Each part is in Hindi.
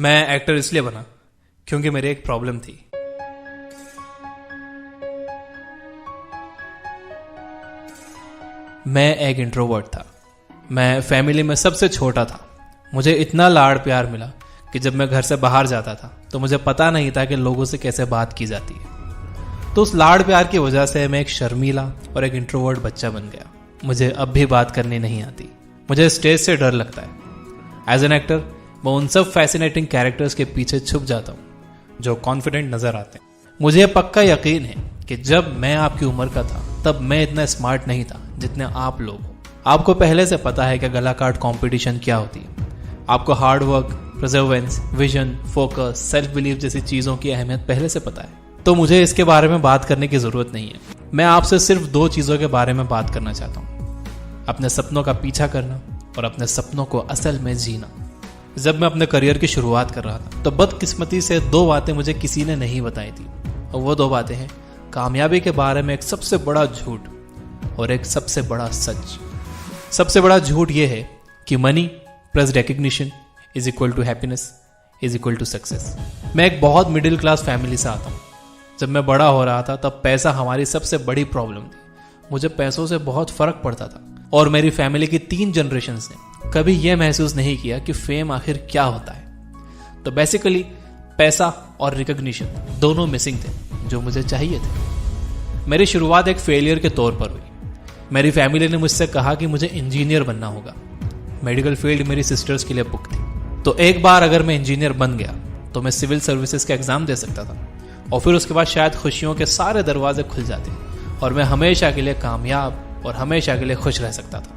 मैं एक्टर इसलिए बना क्योंकि मेरी एक प्रॉब्लम थी। मैं एक इंट्रोवर्ट था। मैं फैमिली में सबसे छोटा था। मुझे इतना लाड़ प्यार मिला कि जब मैं घर से बाहर जाता था तो मुझे पता नहीं था कि लोगों से कैसे बात की जाती है। तो उस लाड़ प्यार की वजह से मैं एक शर्मीला और एक इंट्रोवर्ट बच्चा बन गया। मुझे अब भी बात करनी नहीं आती। मुझे स्टेज से डर लगता है। एज एन एक्टर मैं उन सब फैसिनेटिंग कैरेक्टर्स के पीछे छुप जाता हूँ जो कॉन्फिडेंट नजर आते हैं। मुझे पक्का यकीन है कि जब मैं आपकी उम्र का था तब मैं इतना स्मार्ट नहीं था जितने आप लोग हो। आपको पहले से पता है कि गला काट कॉम्पिटिशन क्या होती है। आपको hard work, Perseverance, vision, focus, self belief जैसी चीजों की अहमियत पहले से पता है। तो मुझे इसके बारे में बात करने की जरूरत नहीं है। मैं आपसे सिर्फ दो चीजों के बारे में बात करना चाहता हूँ, अपने सपनों का पीछा करना और अपने सपनों को असल में जीना। जब मैं अपने करियर की शुरुआत कर रहा था तो बदकिस्मती से दो बातें मुझे किसी ने नहीं बताई थी, और वो दो बातें हैं कामयाबी के बारे में एक सबसे बड़ा झूठ और एक सबसे बड़ा सच। सबसे बड़ा झूठ ये है कि money plus recognition is equal to happiness is equal to success. मैं एक बहुत मिडिल क्लास फैमिली से आता हूँ। जब मैं बड़ा हो रहा था तब पैसा हमारी सबसे बड़ी प्रॉब्लम थी। मुझे पैसों से बहुत फर्क पड़ता था और मेरी फैमिली की 3 जनरेशंस ने कभी यह महसूस नहीं किया कि फेम आखिर क्या होता है। तो बेसिकली पैसा और रिकग्निशन दोनों मिसिंग थे जो मुझे चाहिए थे। मेरी शुरुआत एक फेलियर के तौर पर हुई। मेरी फैमिली ने मुझसे कहा कि मुझे इंजीनियर बनना होगा। मेडिकल फील्ड मेरी सिस्टर्स के लिए बुक थी। तो एक बार अगर मैं इंजीनियर बन गया तो मैं सिविल सर्विसेज का एग्जाम दे सकता था और फिर उसके बाद शायद खुशियों के सारे दरवाजे खुल जाते और मैं हमेशा के लिए कामयाब और हमेशा के लिए खुश रह सकता था।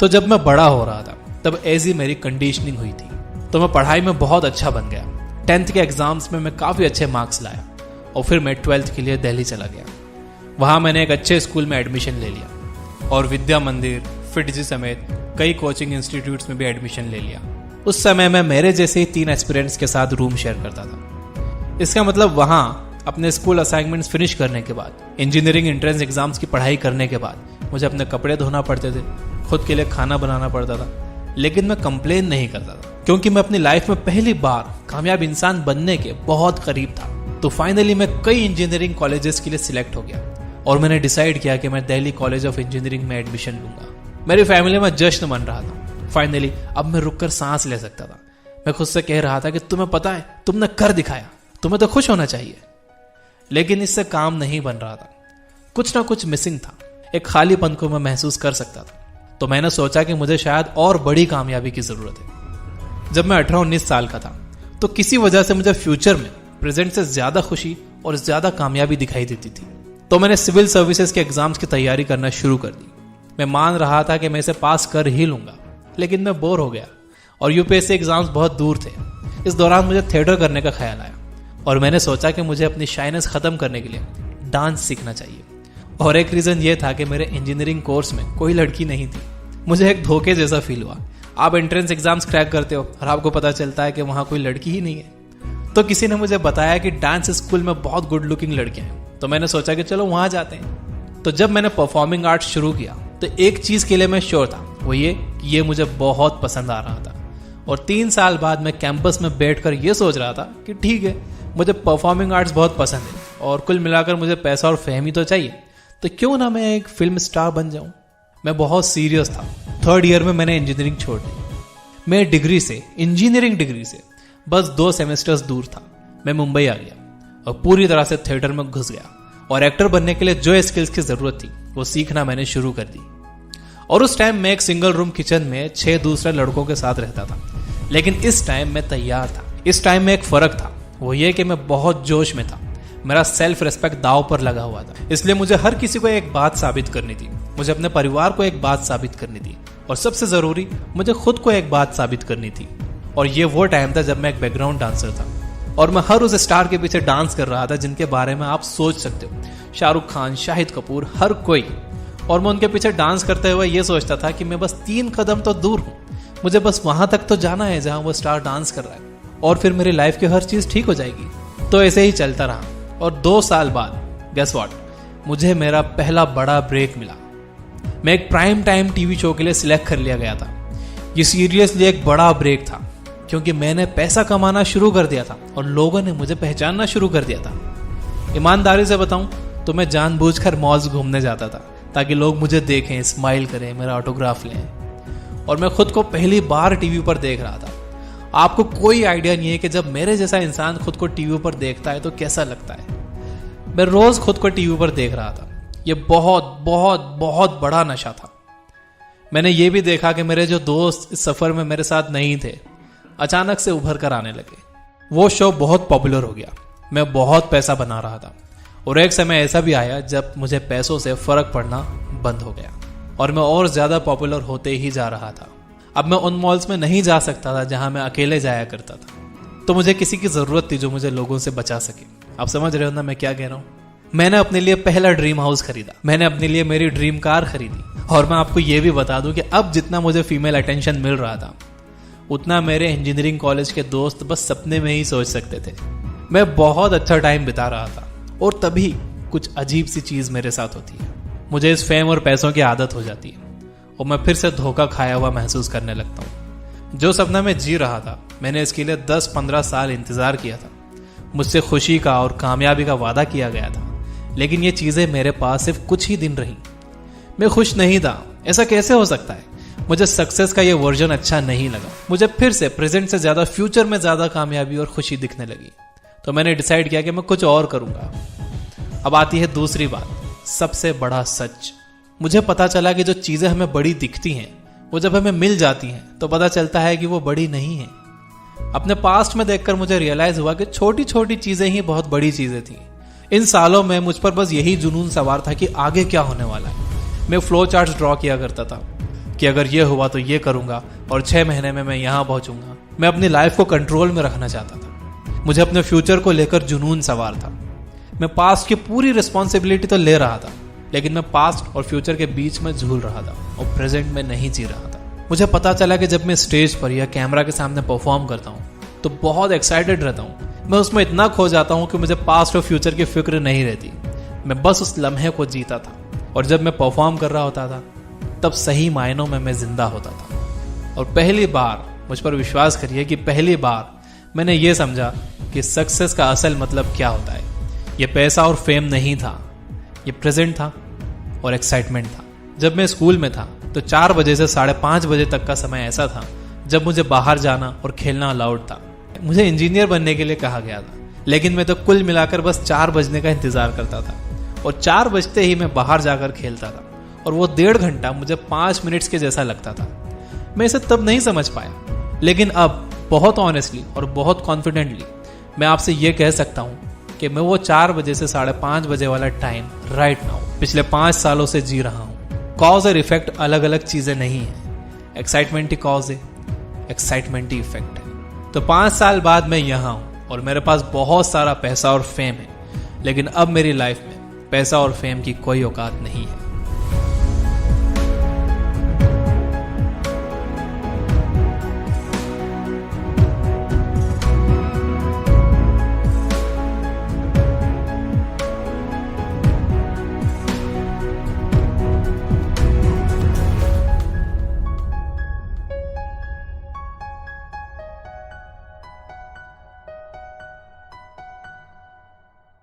तो जब मैं बड़ा हो रहा था तब ऐसी मेरी कंडीशनिंग हुई थी। तो मैं पढ़ाई में बहुत अच्छा बन गया। 10th के एग्जाम्स में मैं काफ़ी अच्छे मार्क्स लाया और फिर मैं 12th के लिए दिल्ली चला गया। वहाँ मैंने एक अच्छे स्कूल में एडमिशन ले लिया और विद्या मंदिर, फिटजी समेत कई कोचिंग इंस्टीट्यूट्स में भी एडमिशन ले लिया। उस समय मैं मेरे जैसे ही 3 एस्पिरेंट्स के साथ रूम शेयर करता था। इसका मतलब वहाँ अपने स्कूल असाइनमेंट्स फिनिश करने के बाद, इंजीनियरिंग एंट्रेंस एग्जाम्स की पढ़ाई करने के बाद मुझे अपने कपड़े धोना पड़ते थे, खुद के लिए खाना बनाना पड़ता था। लेकिन मैं कंप्लेन नहीं करता था क्योंकि मैं अपनी लाइफ में पहली बार कामयाब इंसान बनने के बहुत करीब था। तो फाइनली मैं कई इंजीनियरिंग कॉलेजेस के लिए सिलेक्ट हो गया और मैंने डिसाइड किया कि मैं दिल्ली कॉलेज ऑफ इंजीनियरिंग में एडमिशन लूंगा। मेरी फैमिली में जश्न मन रहा था। फाइनली अब मैं रुककर सांस ले सकता था। मैं खुद से कह रहा था कि तुम्हें पता है, तुमने कर दिखाया, तुम्हें तो खुश होना चाहिए। लेकिन इससे काम नहीं बन रहा था। कुछ ना कुछ मिसिंग था। एक खालीपन को मैं महसूस कर सकता था। तो मैंने सोचा कि मुझे शायद और बड़ी कामयाबी की जरूरत है। जब मैं 18-19 साल का था तो किसी वजह से मुझे फ्यूचर में प्रेजेंट से ज्यादा खुशी और ज्यादा कामयाबी दिखाई देती थी। तो मैंने सिविल सर्विसेज के एग्जाम्स की तैयारी करना शुरू कर दी। मैं मान रहा था कि मैं इसे पास कर ही लूंगा, लेकिन मैं बोर हो गया और यूपीएससी एग्जाम्स बहुत दूर थे। इस दौरान मुझे थिएटर करने का ख्याल आया और मैंने सोचा कि मुझे अपनी शाइनेस खत्म करने के लिए डांस सीखना चाहिए। और एक रीजन ये था कि मेरे इंजीनियरिंग कोर्स में कोई लड़की नहीं थी। मुझे एक धोखे जैसा फील हुआ। आप एंट्रेंस एग्जाम्स क्रैक करते हो और आपको पता चलता है कि वहां कोई लड़की ही नहीं है। तो किसी ने मुझे बताया कि डांस स्कूल में बहुत गुड लुकिंग लड़कियां हैं। तो मैंने सोचा कि चलो वहां जाते हैं। तो जब मैंने परफॉर्मिंग आर्ट्स शुरू किया तो एक चीज के लिए मैं श्योर था, वो ये कि ये मुझे बहुत पसंद आ रहा था। और 3 साल बाद मैं कैंपस में बैठकर ये सोच रहा था कि ठीक है, मुझे परफॉर्मिंग आर्ट्स बहुत पसंद है और कुल मिलाकर मुझे पैसा और फेम ही तो चाहिए, तो क्यों ना मैं एक फिल्म स्टार बन जाऊं। मैं बहुत सीरियस था। 3rd ईयर में मैंने इंजीनियरिंग छोड़ दी। मैं इंजीनियरिंग डिग्री से बस 2 सेमेस्टर्स दूर था। मैं मुंबई आ गया और पूरी तरह से थिएटर में घुस गया और एक्टर बनने के लिए जो स्किल्स की जरूरत थी वो सीखना मैंने शुरू कर दी। और उस टाइम मैं एक सिंगल रूम किचन में 6 दूसरे लड़कों के साथ रहता था। लेकिन इस टाइम मैं तैयार था। इस टाइम में एक फर्क था, वो ये कि मैं बहुत जोश में था। मेरा सेल्फ रिस्पेक्ट दांव पर लगा हुआ था। इसलिए मुझे हर किसी को एक बात साबित करनी थी। मुझे अपने परिवार को एक बात साबित करनी थी और सबसे जरूरी मुझे खुद को एक बात साबित करनी थी। और ये वो टाइम था जब मैं एक बैकग्राउंड डांसर था और मैं हर उस स्टार के पीछे डांस कर रहा था जिनके बारे में आप सोच सकते हो, शाहरुख खान, शाहिद कपूर, हर कोई। और मैं उनके पीछे डांस करते हुए ये सोचता था कि मैं बस 3 कदम तो दूर हूं, मुझे बस वहां तक तो जाना है जहां वो स्टार डांस कर रहा है और फिर मेरी लाइफ की हर चीज ठीक हो जाएगी। तो ऐसे ही चलता रहा और 2 साल बाद गेस व्हाट, मुझे मेरा पहला बड़ा ब्रेक मिला। मैं एक प्राइम टाइम टीवी शो के लिए सिलेक्ट कर लिया गया था। ये सीरियसली एक बड़ा ब्रेक था। क्योंकि मैंने पैसा कमाना शुरू कर दिया था और लोगों ने मुझे पहचानना शुरू कर दिया था। ईमानदारी से बताऊं तो मैं जानबूझकर मॉल्स घूमने जाता था ताकि लोग मुझे देखें, स्माइल करें, मेरा ऑटोग्राफ लें। और मैं खुद को पहली बार टीवी पर देख रहा था। आपको कोई आइडिया नहीं है कि जब मेरे जैसा इंसान खुद को टीवी पर देखता है तो कैसा लगता है। मैं रोज खुद को टीवी पर देख रहा था। ये बहुत बहुत बहुत बड़ा नशा था। मैंने ये भी देखा कि मेरे जो दोस्त इस सफर में मेरे साथ नहीं थे अचानक से उभर कर आने लगे। वो शो बहुत पॉपुलर हो गया। मैं बहुत पैसा बना रहा था और एक समय ऐसा भी आया जब मुझे पैसों से फर्क पड़ना बंद हो गया और मैं और ज्यादा पॉपुलर होते ही जा रहा था। अब मैं उन मॉल्स में नहीं जा सकता था जहां मैं अकेले जाया करता था। तो मुझे किसी की जरूरत थी जो मुझे लोगों से बचा सके। आप समझ रहे हो ना मैं क्या कह रहा हूं? मैंने अपने लिए पहला ड्रीम हाउस खरीदा। मैंने अपने लिए मेरी ड्रीम कार खरीदी। और मैं आपको यह भी बता दूं कि अब जितना मुझे फीमेल अटेंशन मिल रहा था उतना मेरे इंजीनियरिंग कॉलेज के दोस्त बस सपने में ही सोच सकते थे। मैं बहुत अच्छा टाइम बिता रहा था और तभी कुछ अजीब सी चीज मेरे साथ होती है। मुझे इस फेम और पैसों की आदत हो जाती है और मैं फिर से धोखा खाया हुआ महसूस करने लगता हूँ। जो सपना मैं जी रहा था मैंने इसके लिए 10-15 साल इंतजार किया था। मुझसे खुशी का और कामयाबी का वादा किया गया था, लेकिन ये चीजें मेरे पास सिर्फ कुछ ही दिन रही। मैं खुश नहीं था। ऐसा कैसे हो सकता है? मुझे सक्सेस का ये वर्जन अच्छा नहीं लगा। मुझे फिर से प्रेजेंट से ज्यादा फ्यूचर में ज्यादा कामयाबी और खुशी दिखने लगी। तो मैंने डिसाइड किया कि मैं कुछ और करूंगा। अब आती है दूसरी बात, सबसे बड़ा सच। मुझे पता चला कि जो चीजें हमें बड़ी दिखती हैं वो जब हमें मिल जाती हैं तो पता चलता है कि वो बड़ी नहीं है। अपने पास्ट में देखकर मुझे रियलाइज हुआ कि छोटी छोटी चीजें ही बहुत बड़ी चीजें थी। इन सालों में मुझ पर बस यही जुनून सवार था कि आगे क्या होने वाला है। मैं फ्लो चार्ट्स ड्रॉ किया करता था कि अगर ये हुआ तो ये करूंगा और 6 महीने में मैं यहां पहुंचूंगा। मैं अपनी लाइफ को कंट्रोल में रखना चाहता था। मुझे अपने फ्यूचर को लेकर जुनून सवार था। मैं पास्ट की पूरी रिस्पॉन्सिबिलिटी तो ले रहा था, लेकिन मैं पास्ट और फ्यूचर के बीच में झूल रहा था और प्रेजेंट में नहीं जी रहा था। मुझे पता चला कि जब मैं स्टेज पर या कैमरा के सामने परफॉर्म करता हूँ तो बहुत एक्साइटेड रहता हूँ। मैं उसमें इतना खो जाता हूँ कि मुझे पास्ट और फ्यूचर की फिक्र नहीं रहती। मैं बस उस लम्हे को जीता था और जब मैं परफॉर्म कर रहा होता था तब सही मायनों में मैं जिंदा होता था। और पहली बार, मुझ पर विश्वास करिए कि पहली बार मैंने ये समझा कि सक्सेस का असल मतलब क्या होता है। ये पैसा और फेम नहीं था, ये प्रेजेंट था और एक्साइटमेंट था। जब मैं स्कूल में था तो 4 बजे से 5:30 बजे तक का समय ऐसा था जब मुझे बाहर जाना और खेलना अलाउड था। मुझे इंजीनियर बनने के लिए कहा गया था, लेकिन मैं तो कुल मिलाकर बस 4 बजने का इंतजार करता था और 4 बजते ही मैं बाहर जाकर खेलता था और वो 1.5 घंटा मुझे 5 मिनट्स के जैसा लगता था। मैं इसे तब नहीं समझ पाया, लेकिन अब बहुत ऑनेस्टली और बहुत कॉन्फिडेंटली मैं आपसे ये कह सकता हूँ कि मैं वो 4 बजे से 5:30 बजे वाला टाइम राइट नाउ पिछले 5 सालों से जी रहा हूँ। कॉज और इफेक्ट अलग अलग चीजें नहीं है। एक्साइटमेंट ही कॉज है, एक्साइटमेंट ही इफेक्ट है। तो 5 साल बाद मैं यहाँ हूँ और मेरे पास बहुत सारा पैसा और फेम है, लेकिन अब मेरी लाइफ में पैसा और फेम की कोई औकात नहीं है।